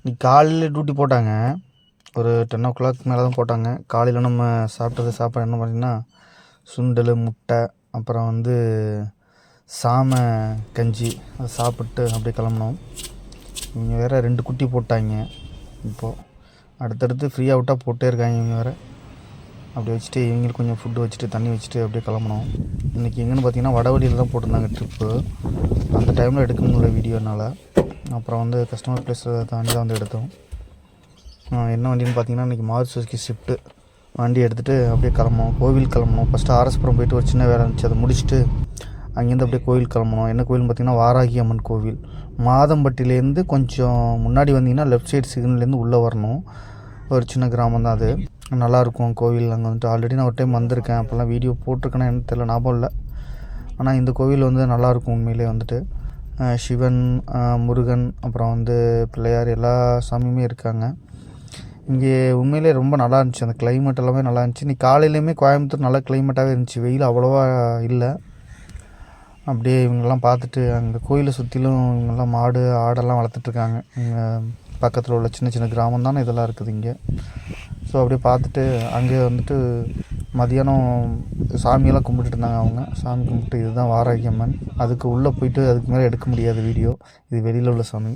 இன்னைக்கு காலையில் டியூட்டி போட்டாங்க. ஒரு 10 மேலே தான் போட்டாங்க. காலையில் நம்ம சாப்பாடு என்ன பார்த்திங்கன்னா சுண்டல், முட்டை, அப்புறம் சாமை கஞ்சி அதை சாப்பிட்டு அப்படியே கிளம்புனோம். இவங்க வேறு 2 குட்டி போட்டாங்க. இப்போது அடுத்தடுத்து ஃப்ரீயாக விட்டால் போட்டே இருக்காங்க இவங்க வேறு. அப்படி வச்சுட்டு இவங்களுக்கு கொஞ்சம் ஃபுட்டு வச்சுட்டு தண்ணி வச்சுட்டு அப்படியே கிளம்புனோம். இன்றைக்கி எங்கேன்னு பார்த்தீங்கன்னா வடவழியில் தான் போட்டிருந்தாங்க ட்ரிப்பு. அந்த டைமில் எடுக்க முடியல வீடியோனால். அப்புறம் கஸ்டமர் ப்ளேஸில் தாண்டி தான் எடுத்தோம். என்ன வண்டின்னு பார்த்தீங்கன்னா இன்றைக்கி மாருதி சுசுகி ஸ்விஃப்ட்டு வண்டி எடுத்துகிட்டு அப்படியே கோவில் கிளம்பணும். ஃபஸ்ட்டு ஆர்எஸ்புரம் போய்ட்டு ஒரு சின்ன வேலை இருந்துச்சு, அதை முடிச்சுட்டு அங்கேருந்து அப்படியே கோவில் கிளம்பணும். என்ன கோவில்னு பார்த்தீங்கன்னா வாராகி அம்மன் கோவில். மாதம்பட்டியிலேருந்து கொஞ்சம் முன்னாடி வந்தீங்கன்னா லெஃப்ட் சைடு சிக்னல்லேருந்து உள்ளே வரணும். ஒரு சின்ன கிராமம் தான் அது. நல்லாயிருக்கும் கோவில். அங்கே ஆல்ரெடி நான் ஒரு டைம் வந்திருக்கேன். அப்போல்லாம் வீடியோ போட்டிருக்கேன்னா எனக்கு தெரியல, ஞாபகம் இல்லை. ஆனால் இந்த கோவில் நல்லாயிருக்கும் உண்மையிலே. சிவன், முருகன், அப்புறம் பிள்ளையார் எல்லா சாமியுமே இருக்காங்க இங்கே. உண்மையிலே ரொம்ப நல்லா இருந்துச்சு. அந்த கிளைமேட் எல்லாமே நல்லா இருந்துச்சு. இன்றைக்கி காலையிலையுமே கோயம்புத்தூர் நல்ல கிளைமேட்டாகவே இருந்துச்சு. வெயில் அவ்வளோவா இல்லை. அப்படியே இவங்கெல்லாம் பார்த்துட்டு அங்கே கோயிலை சுற்றிலும் இவங்கெல்லாம் மாடு ஆடெல்லாம் வளர்த்துட்ருக்காங்க. இங்கே பக்கத்தில் உள்ள சின்ன சின்ன கிராமம் தானே இதெல்லாம் இருக்குது இங்கே. ஸோ அப்படியே பார்த்துட்டு அங்கே மதியானம் சாமியெல்லாம் கும்பிட்டுட்டு இருந்தாங்க அவங்க. சாமி கும்பிட்டு இதுதான் வாராகி அம்மன். அதுக்கு உள்ளே போயிட்டு அதுக்கு மேலே எடுக்க முடியாது வீடியோ. இது வெளியில் உள்ள சாமி.